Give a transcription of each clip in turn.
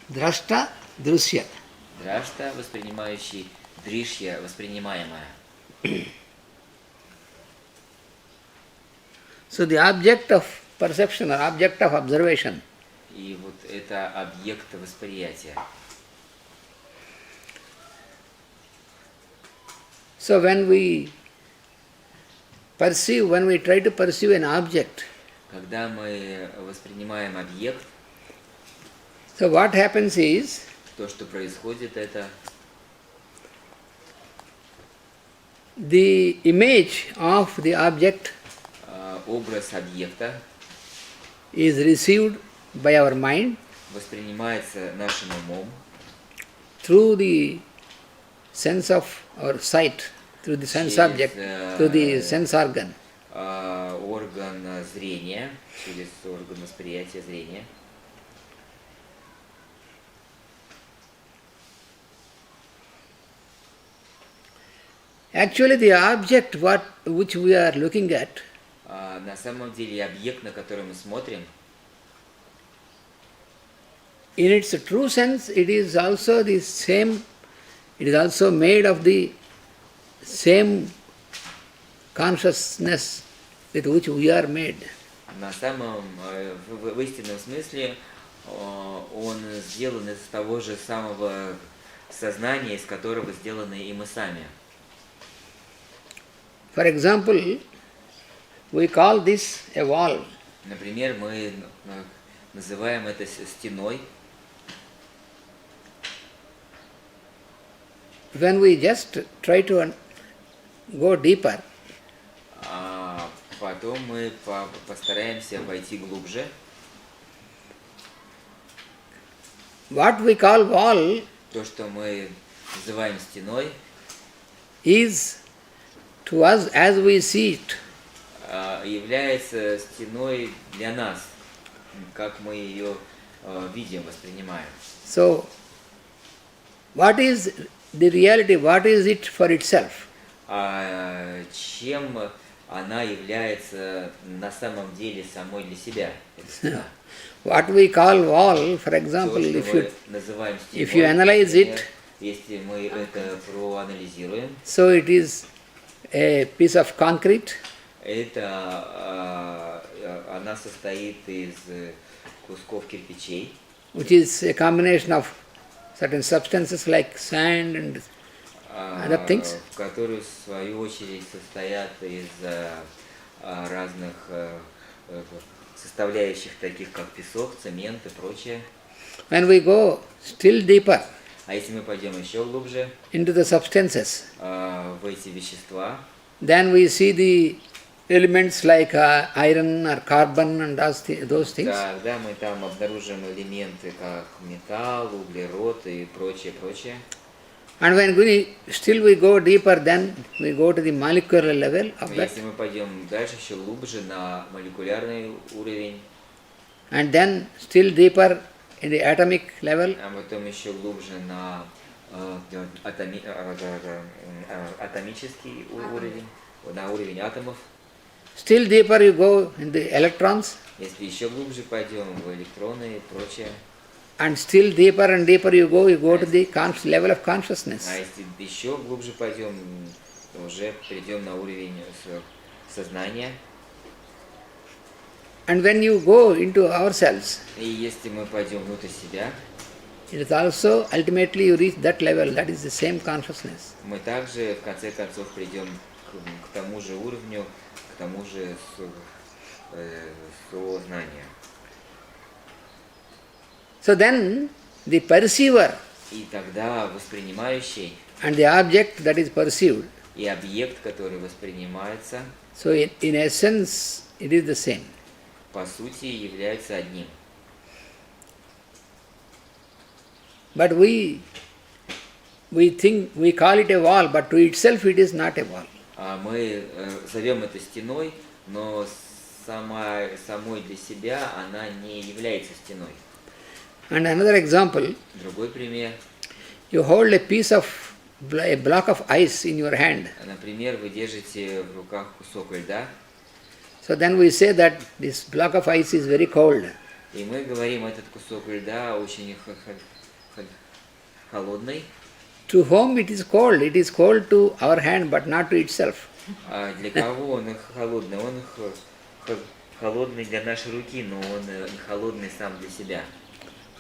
Drashta, drusya. Драшта, воспринимающий, дришья, воспринимаемое. So the object of perception or object of observation И вот это объект восприятия. So when we try to perceive an object, Когда мы воспринимаем объект, so what happens is, то, что происходит, это the image of the object образ объекта is received by our mind воспринимается нашим умом through the sense of our sight, through the sense object, through the sense organ. Орган зрения, через орган восприятия зрения. Actually, the object which we are looking at На самом деле объект, на который мы смотрим, in its true sense, it is also the same, it is also made of the same consciousness with which we are made. на самом, в истинном смысле, он сделан из того же самого сознания, из которого сделаны и мы сами. For example, we call this a wall. Например, мы называем это стеной. When we just try to go deeper, А потом мы постараемся войти глубже. what we call wall То, что мы называем стеной, is to us as we see it. Является стеной для нас, как мы ее видим, воспринимаем. So, what is the reality? What is it for itself? Чем она является на самом деле самой для себя? эта стена? What we call wall, for example, То, что мы называем стеной, if you analyze например, it, если мы это проанализируем, so it is a piece of concrete это она состоит из кусков кирпичей, which is a combination of certain substances like sand and other things. которые в свою очередь состоят из разных составляющих, таких как песок, цемент и прочее. When we go still deeper А если мы пойдем еще глубже into the substances, в эти вещества, then we see the elements like iron or carbon and those things. тогда мы там обнаружим элементы, как металл, углерод и прочее, прочее. And when we go deeper, then we go to the molecular level of that. Если мы пойдем дальше, еще глубже на молекулярный уровень, And then still deeper in the atomic level, а потом еще глубже на атомический уровень, на уровень атомов. still deeper you go in the electrons, Если еще глубже пойдем в электроны и прочее, and still deeper and deeper you go to the level of consciousness. а если еще глубже пойдем, то уже придем на уровень сознания. And when you go into ourselves, И если мы пойдем внутрь себя, it is also ultimately you reach that level, that is the same consciousness. мы также в конце концов придем к тому же уровню, к тому же сознанию. So then the perceiver И тогда воспринимающий and the object that is perceived, и объект, который воспринимается, so in essence it is the same. по сути является одним. But we think, we call it a wall, but to itself it is not a wall. Мы зовем это стеной, но самой для себя она не является стеной. And another example, Другой пример. you hold a block of ice in your hand. Например, вы держите в руках кусок льда. So then we say that this block of ice is very cold. И мы говорим, этот кусок льда очень холодный. To whom it is cold? It is cold to our hand, but not to itself. А для кого он холодный? Он холодный для нашей руки, но он не холодный сам для себя.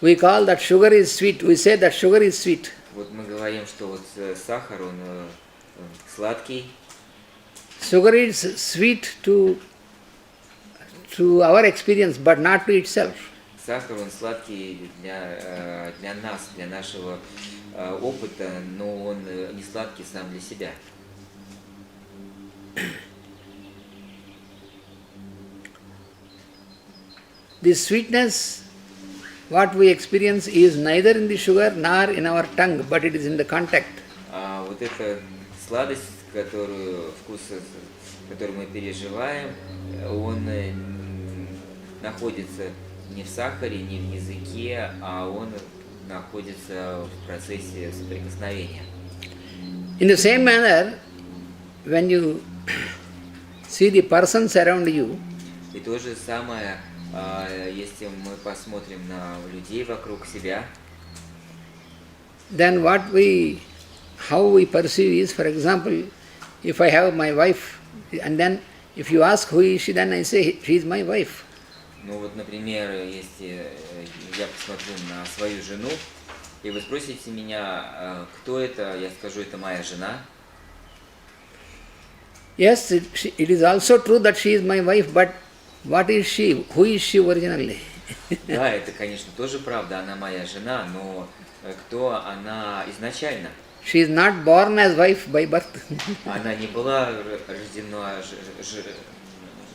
We call that sugar is sweet. We say that sugar is sweet. Вот мы говорим, что вот сахар, он сладкий. Sugar is sweet to our experience, but not to itself. Сахар, он сладкий для нас, для нашего опыта, но он не сладкий сам для себя. This sweetness, what we experience, is neither in the sugar nor in our tongue, but it is in the contact. А вот эта сладость, вкус, который мы переживаем, он находится не в сахаре, не в языке, а он находится в процессе соприкосновения. In the same manner, when you see the persons around you, И то же самое, если мы посмотрим на людей вокруг себя, then how we perceive is, for example, if I have my wife, and then if you ask who is she, then I say she is my wife. ну вот, например, если я посмотрю на свою жену, и вы спросите меня, кто это, я скажу, это моя жена. Yes, it is also true that she is my wife, but what is she? Who is she originally? Да, это, конечно, тоже правда, она моя жена, но кто она изначально? She is not born as wife by birth. Она не была рождена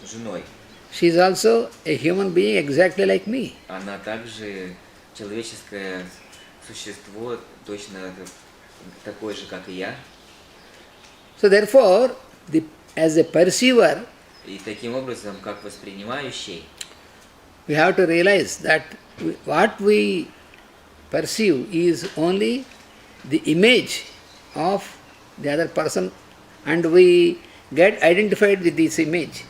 женой. She is also a human being exactly like me. Она также человеческое существо, точно такое же, как и я. So therefore, as a perceiver, И таким образом, как воспринимающий, we have to realize that what we perceive is only the image of the other person, and we get identified with this image.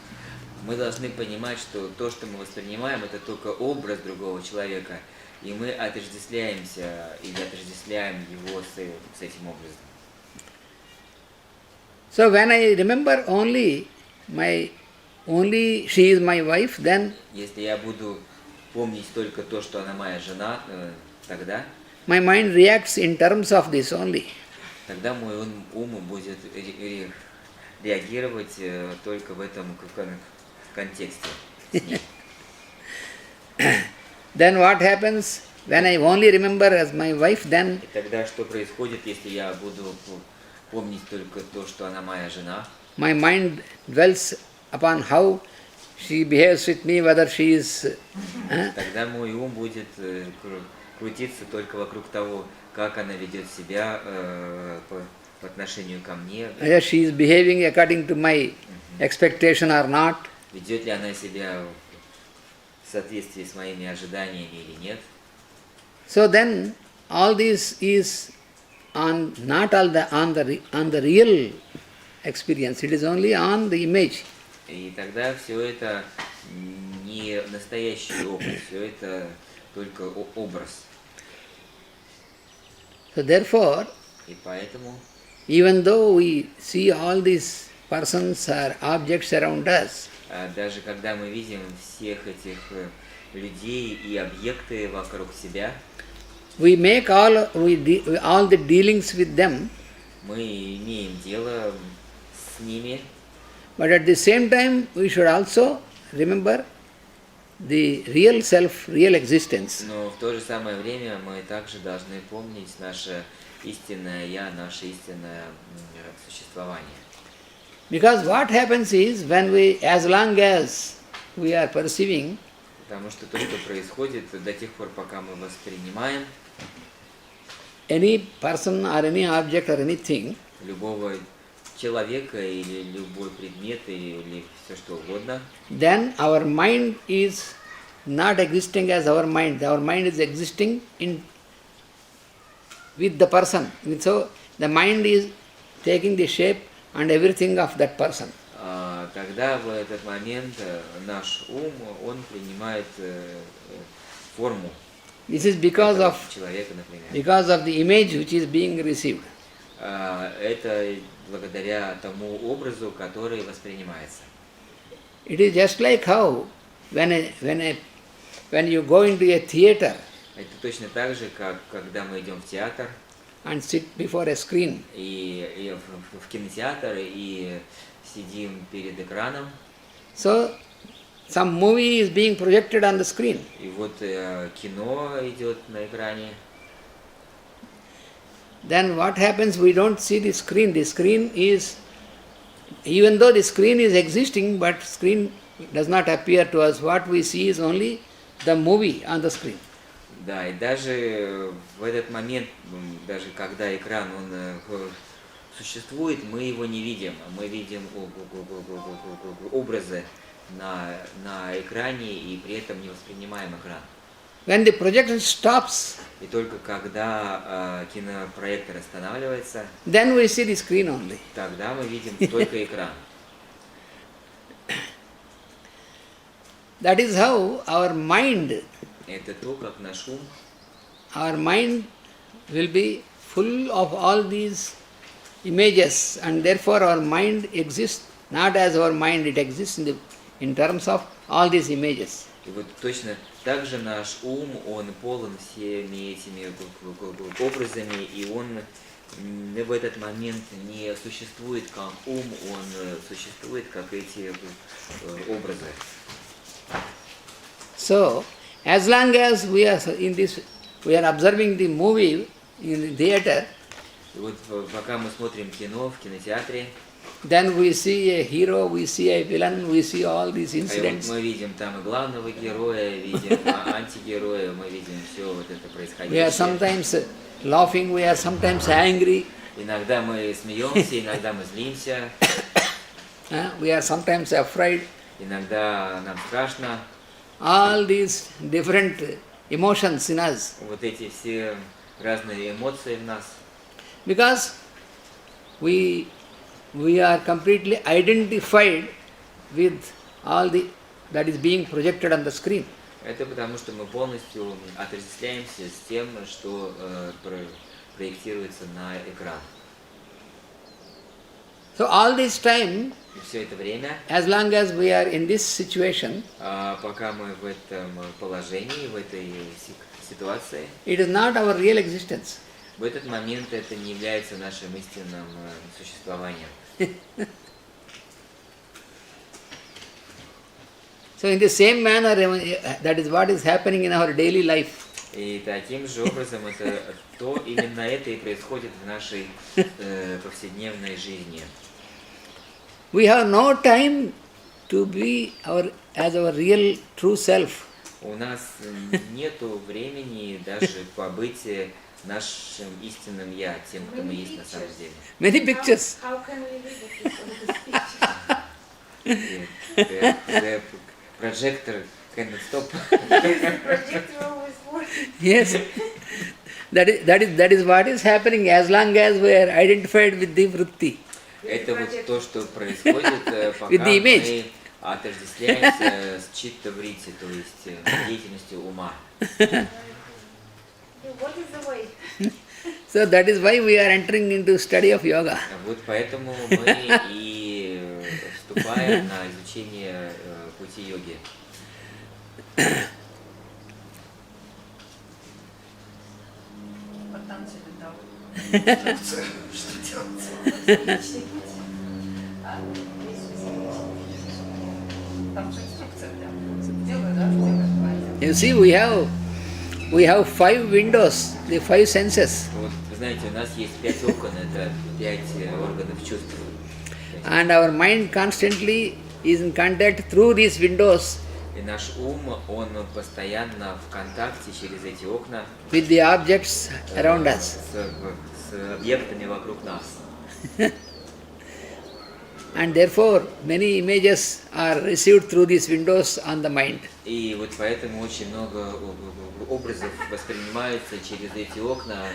мы должны понимать, что то, что мы воспринимаем, это только образ другого человека, и мы отождествляемся или отождествляем его с этим образом. So when I remember only she is my wife, then Если я буду помнить только то, что она моя жена, тогда my mind reacts in terms of this only. тогда мой ум будет реагировать только в этом контексте. Then what happens when I only remember as my wife, then И тогда что происходит, если я буду помнить только то, что она моя жена? my mind dwells upon how she behaves with me, whether she is Тогда мой ум будет крутиться только вокруг того, как она ведет себя по отношению ко мне, whether she is behaving according to my expectation or not. ведет ли она себя в соответствии с моими ожиданиями или нет. So then all this is on the real experience. It is only on the image. И тогда все это не настоящий опыт, все это только образ. So therefore, И поэтому, even though we see all these persons or objects around us, даже когда мы видим всех этих людей и объекты вокруг себя, we make all the dealings with them, мы имеем дело с ними, but at the same time we should also remember the real self, real existence. но в то же самое время мы также должны помнить наше истинное «Я», наше истинное существование. Because what happens is, as long as we are perceiving, Потому что то, что происходит до тех пор, пока мы воспринимаем any person or any object or anything, любого человека или любой предмет или все что угодно, then our mind is not existing as our mind. Our mind is existing with the person. So the mind is taking the shape and everything of that person. тогда в этот момент наш ум, он принимает форму This is because этого of человека, например. the image which is being received. Это благодаря тому образу, который воспринимается. It is just like how when you go into a theater Это точно так же, как когда мы идем в театр and sit before a screen. и в кинотеатр и сидим перед экраном. So some movie is being projected on the screen. И вот кино идет на экране. Then what happens? We don't see the screen. The screen is, even though the screen is existing, but screen does not appear to us. What we see is only the movie on the screen. Да, и даже в этот момент, даже когда экран существует, мы его не видим. Мы видим образы на экране и при этом не воспринимаем экран. When the projection stops, И только когда кинопроектор останавливается, then we see the screen only. тогда мы видим только экран. That is how our mind Это то, как наш ум, will be full of all these images, and therefore our mind exists not as our mind, it exists in terms of all these images. и вот точно так же наш ум, он полон всеми этими образами, и он в этот момент не существует как ум, он существует как эти образы. So, as long as we are observing the movie in the theater, И вот пока мы смотрим кино в кинотеатре, then we see a hero, we see a villain, we see all these и вот incidents. мы видим там и главного героя, видим антигероя, мы видим все вот это We are происходящее. sometimes laughing, we are sometimes angry, Иногда мы смеемся, иногда мы злимся, we are sometimes afraid. иногда нам страшно. All these different emotions in us. Вот эти все разные эмоции в нас. Because we are completely identified with all that is being projected on the screen. Это потому, что мы полностью отождествляемся с тем, что проектируется на экран. So all this time, И все это время, as long as we are in this situation, пока мы в этом положении, в этой ситуации, it is not our real existence. в этот момент это не является нашим истинным существованием. So in the same manner, that is what is happening in our daily life. И таким же образом именно это и происходит в нашей повседневной жизни. We have no time to be as our real true self. У нас нету времени даже побыть нашим истинным я, тем, кто мы есть на самом деле. Many pictures. How can we live with this The projector cannot stop. projector always working? Yes. That is what is happening as long as we are identified with the vritti. Это вот то, что происходит, пока With the image. мы отождествляемся с читта-врити, то есть деятельностью ума. What is the way? So that is why we are entering into study of yoga. Вот поэтому мы и вступаем на изучение пути йоги. Патанджали дал инструкцию, что делать. Личный путь. Там же инструкция прям. Делай, да, делай. You see, we have 5 windows, the 5 senses. Вот, вы знаете, у нас есть 5 окон, это 5 органов чувств. And our mind constantly is in contact through these windows И наш ум, он постоянно в контакте через эти окна with the objects around us. с объектами вокруг нас. And therefore, many images are received through these windows on the mind. И вот поэтому очень много образов воспринимается через эти окна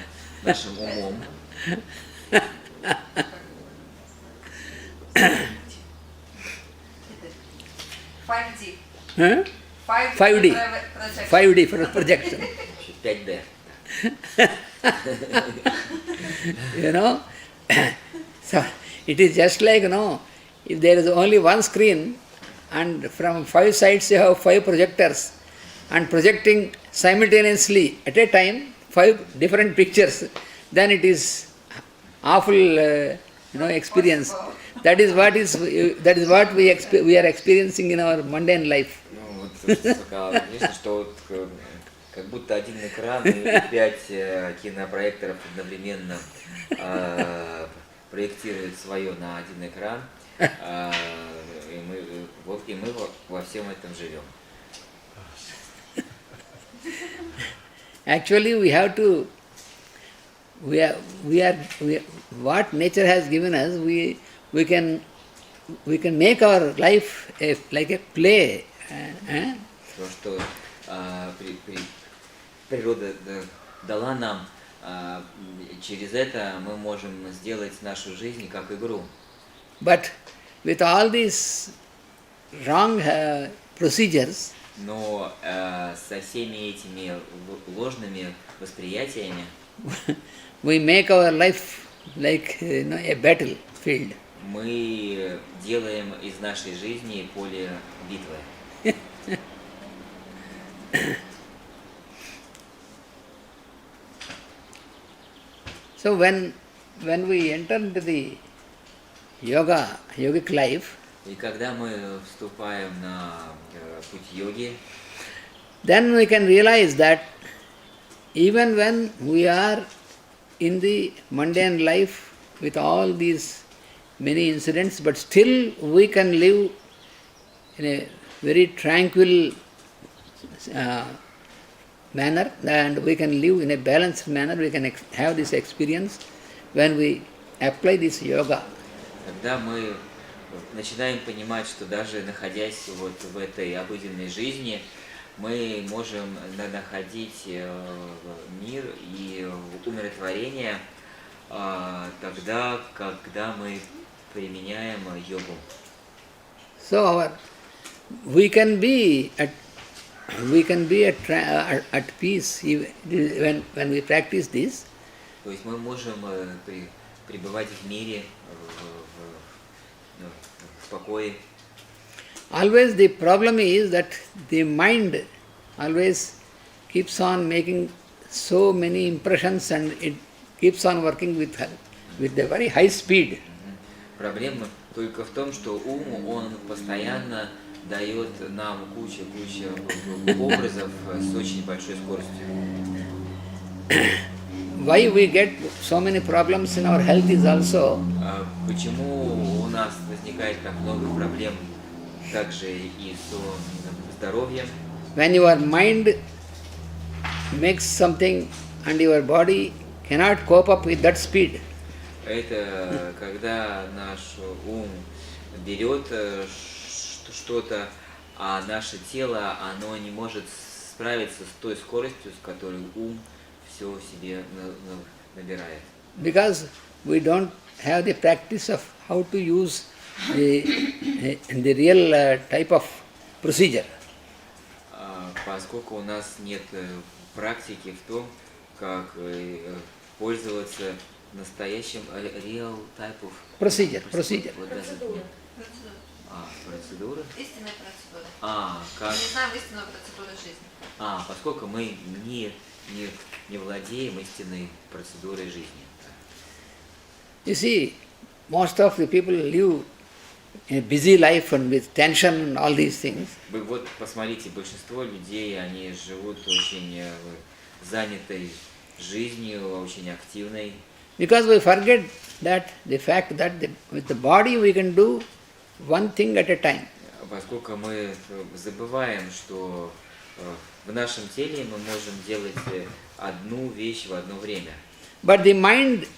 нашим умом. 5D. Huh? 5D. 5D for projection. 5D. You know? So it is just like, if there is only one screen and from 5 sides you have 5 projectors and projecting simultaneously at a time 5 different pictures, then it is awful experience. That is what we are experiencing in our mundane life. Ну, вот то, что сказал, конечно, что вот как будто один экран и 5 кинопроекторов одновременно проектируют свое на один экран, и мы во всем этом живем. Actually, what nature has given us, we can make our life like a play. То, что природа дала нам, через это мы можем сделать нашу жизнь как игру. But with all these wrong procedures, Но со всеми этими ложными восприятиями we make our life like a battlefield. мы делаем из нашей жизни поле битвы. So when we enter into the yogic life, И когда мы вступаем на путь йоги, then we can realize that even when we are in the mundane life with all these many incidents, but still we can live in a very tranquil manner, and we can live in a balanced manner. We can have this experience when we apply this yoga. когда мы начинаем понимать, что даже находясь вот в этой обыденной жизни, мы можем находить мир и умиротворение тогда, когда мы применяем йогу. So we can be at peace when we practice this. То есть мы можем пребывать в мире, в покое. Always the problem is that the mind always keeps on making so many impressions and it keeps on working with a very high speed. Проблема только в том, что ум, он постоянно дает нам кучу образов с очень большой скоростью. Why we get so many problems in our health is also Почему у нас возникает так много проблем также и с здоровьем? when your mind makes something and your body cannot cope up with that speed. Это когда наш ум берет что-то, а наше тело, оно не может справиться с той скоростью, с которой ум все себе набирает. Because we don't have the practice of how to use the real type of procedure. Поскольку у нас нет практики в том, как пользоваться настоящим real type of Procedure. Вот даже Процедура. нет. Процедура? Истинная процедура. Как? Мы не знаем истинную процедуру жизни. Поскольку мы не владеем истинной процедурой жизни. You see, most of the people live in a busy life and with tension and all these things. Вы вот посмотрите, большинство людей, они живут очень занятой жизнью, очень активной. Because we forget that the fact that with the body we can do one thing at a time. Поскольку мы забываем, что в нашем теле мы можем делать одну вещь в одно время. But the mind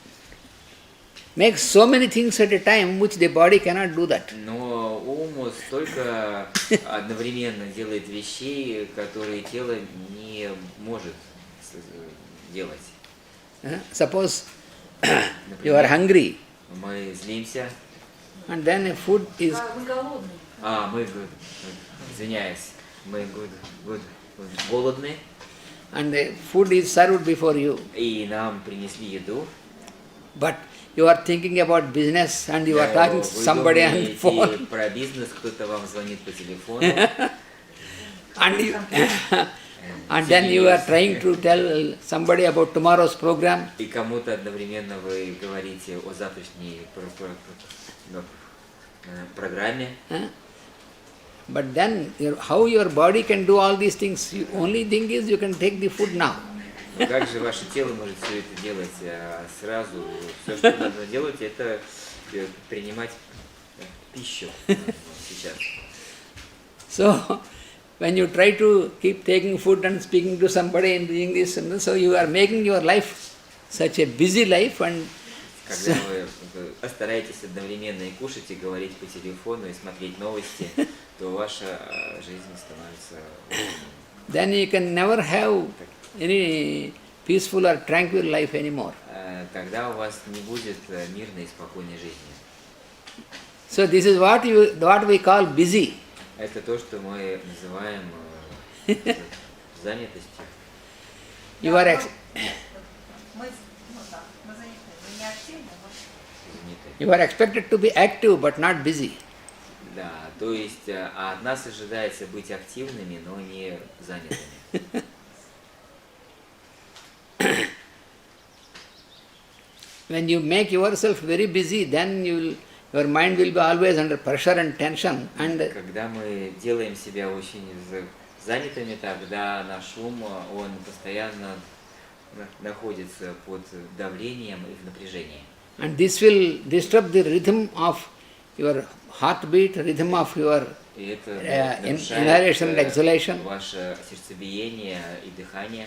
makes so many things at a time which the body cannot do that. Но ум столько одновременно делает вещей, которые тело не может делать. Suppose you are hungry Мы злимся, and then a food is... Мы голодные. извиняюсь, Мы голодны, and the food is served before you. и нам принесли еду. But you are thinking about business and you are talking to Вы somebody on the phone. думаете про бизнес, кто-то вам звонит по телефону. And, you, and then you are trying to tell somebody about tomorrow's program. И кому-то одновременно вы говорите о завтрашней программе. But then how your body can do all these things? The only thing is you can take the food now. Но как же ваше тело может все это делать сразу? Все, что нужно делать, это принимать пищу сейчас. So when you try to keep taking food and speaking to somebody and doing this, and so you are making your life such a busy life, and Когда вы стараетесь одновременно и кушать, и говорить по телефону, и смотреть новости, то ваша жизнь становится... then you can never have any peaceful or tranquil life anymore. Тогда у вас не будет мирной и спокойной жизни. So this is what we call busy. Это то, что мы называем занятостью. You are you are expected to be active but not busy. Да, то есть от нас ожидается быть активными, но не занятыми. When you make yourself very busy, then your mind will be always under pressure and tension. And Когда мы делаем себя очень занятыми, тогда наш ум, он постоянно находится под давлением и в напряжении. and this will disturb the rhythm of your heartbeat, rhythm of your И это inhalation and exhalation. ваше сердцебиение и дыхание.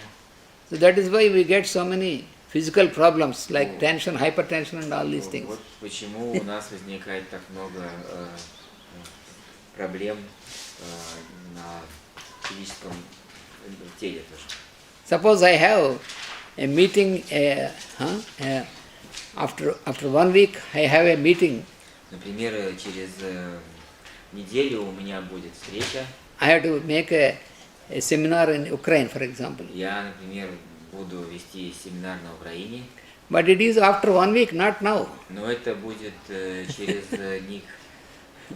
So that is why we get so many physical problems like tension, hypertension and all these things. Вот почему у нас возникает так много проблем на физическом теле тоже. Suppose I have a meeting, after 1 week I have a meeting. Например, через неделю у меня будет встреча. I have to make a seminar in Ukraine, for example. Я, например, буду вести семинар на Украине. But it is after 1 week, not now. Но это будет через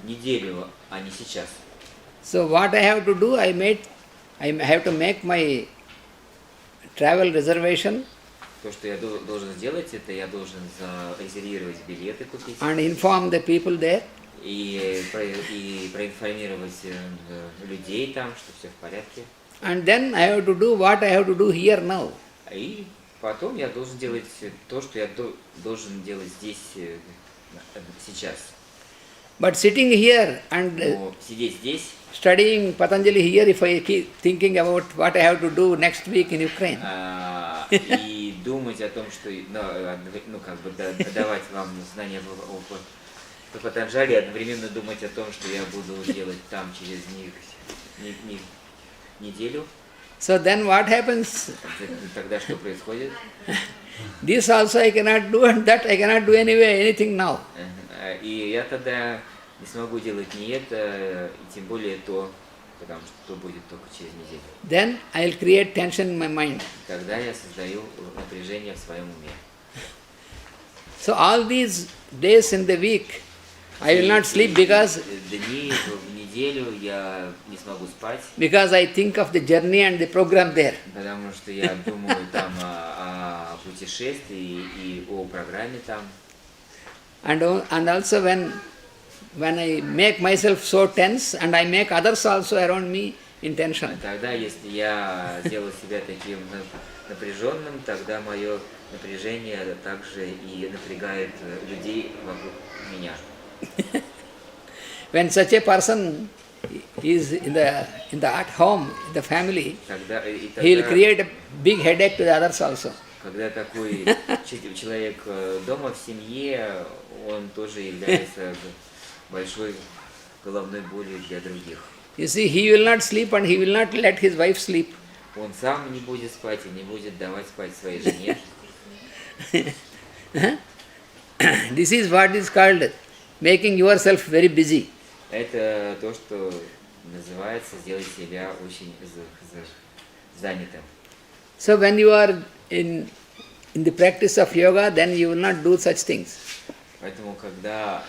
неделю, а не сейчас. So what I have to do, I have to make my travel reservation То, что я должен сделать, это я должен зарезервировать билеты, купить. and inform the people there. И проинформировать людей там, что все в порядке. And then I have to do what I have to do here now. И потом я должен делать то, что я должен делать здесь, сейчас. But sitting here and Но сидеть здесь, studying Patanjali here, if I keep thinking about what I have to do next week in Ukraine, и думать о том, что, как бы давать вам знания по Патанджали, одновременно думать о том, что я буду делать там через неделю. so then what happens? Тогда что происходит? This also I cannot do and that I cannot do anyway, anything now. И я тогда не смогу делать ни это, и тем более то, потому что то будет только через неделю. Then I will create tension in my mind. Тогда я создаю напряжение в своем уме. So all these days in the week, I will not sleep because Дни в неделю я не смогу спать, I think of the journey and the program there. потому что я думаю там о путешествии и о программе там. And also when I make myself so tense and I make others also around me in tension. Тогда, если я делаю себя таким напряженным, тогда мое напряжение также и напрягает людей вокруг меня. When such a person is in the at home, in the family, he will create a big headache to the others also. Когда такой человек дома в семье, он тоже является большой головной болью для других. You see, he will not sleep and he will not let his wife sleep. Он сам не будет спать и не будет давать спать своей жене. This is what is called making yourself very busy. Это то, что называется сделать себя очень занятым. So when you are in the practice of yoga, then you will not do such things. Поэтому, когда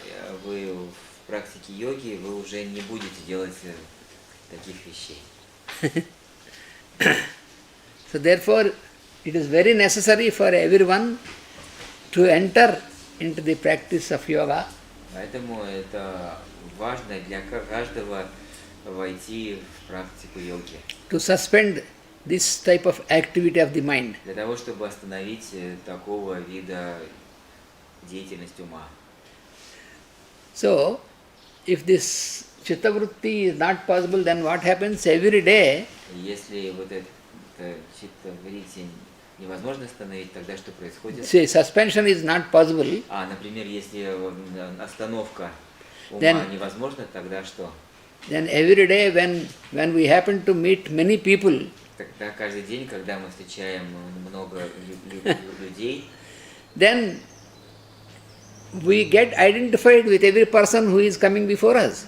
вы в практике йоги, вы уже не будете делать таких вещей. So therefore, it is very necessary for everyone to enter into the practice of yoga. Поэтому это важно для каждого войти в практику йоги. To suspend this type of activity of the mind. Для того, чтобы остановить такого вида деятельность ума. So, if this chittavritti is not possible, then what happens every day? Если вот это читтаврити невозможно остановить, тогда что происходит? Say suspension is not possible, Например, если остановка ума Then- невозможна, тогда что? then every day when we happen to meet many people, Тогда каждый день, когда мы встречаем много людей, then we get identified with every person who is coming before us.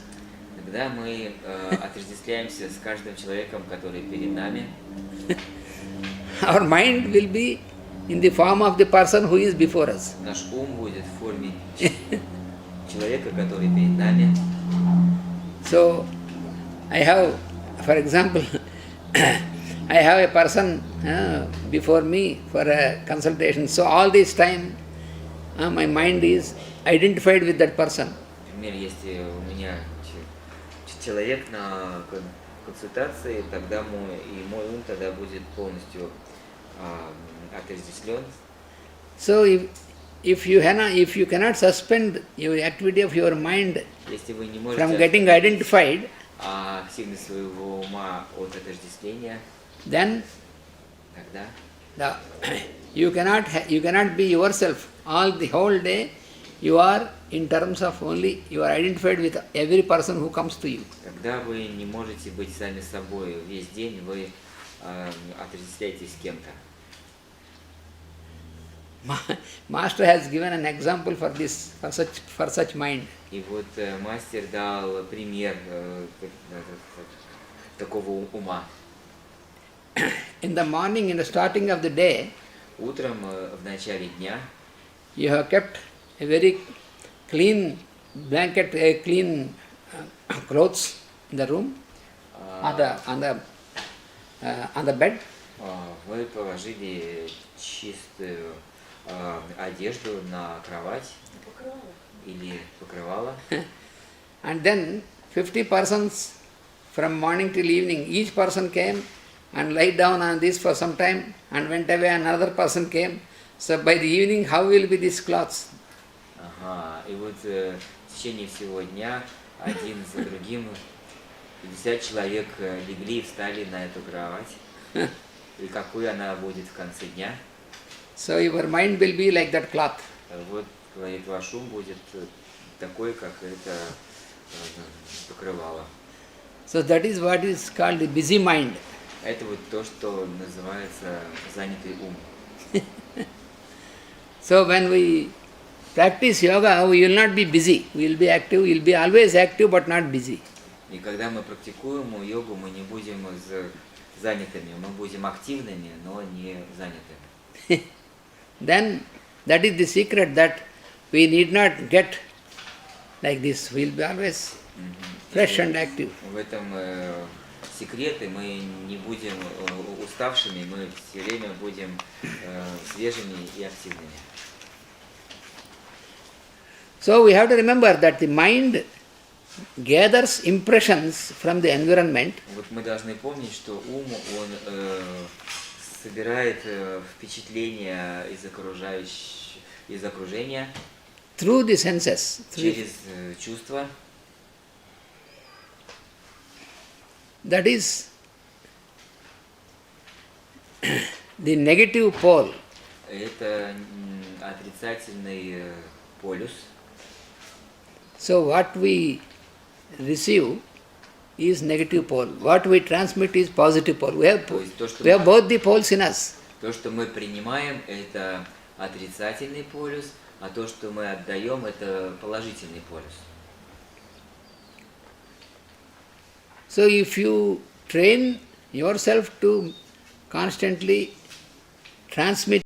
тогда мы отождествляемся с каждым человеком, который перед нами. Our mind will be in the form of the person who is before us. Наш ум будет в форме человека, который перед нами. So, I have, for example, I have a person before me for a consultation. So all this time, my mind is identified with that person. Например, если у меня человек на консультации, тогда мой ум тогда будет полностью отождествлен. So if you cannot suspend your activity of your mind Если вы не from можете getting identified, активность своего ума от отождествления, then тогда you cannot be yourself. All the whole day you are in terms of only, you are identified with every person who comes to you. тогда вы не можете быть сами собой. Весь день вы отождествляетесь с кем-то. Master has given an example for this, for such mind. И вот мастер дал пример такого ума. In the morning, in the starting of the day, Утром в начале дня you have kept a very clean blanket, a clean clothes in the room, on the bed, вы положили чистую одежду на кровать или покрывало. and then 50 persons from morning till evening, each person came and lay down on this for some time and went away, another person came. So by the evening, how will be these clothes? Ага, и вот в течение всего дня один за другим 50 человек легли и встали на эту кровать. И какой она будет в конце дня? So your mind will be like that cloth. Вот, говорит, ваш ум будет такой, как это покрывало. So that is what is called the busy mind. Это вот то, что называется занятый ум. So when we practice yoga, we will not be busy. We will be active. We will be always active but not busy. И когда мы практикуем йогу, мы не будем занятыми, мы будем активными, но не занятыми. Then that is the secret, that we need not get like this. We will be always fresh and active. В этом секрет, и мы не будем уставшими, мы все время будем свежими и активными. So we have to remember that the mind gathers impressions from the environment. Вот мы должны помнить, что ум, он собирает впечатления из окружения Through the senses, через чувства. that is the negative pole. Это отрицательный полюс. So what we receive is negative pole. What we transmit is positive pole. We have both the poles in us. То, что мы принимаем, это отрицательный полюс, а то, что мы отдаем, это положительный полюс. So if you train yourself to constantly transmit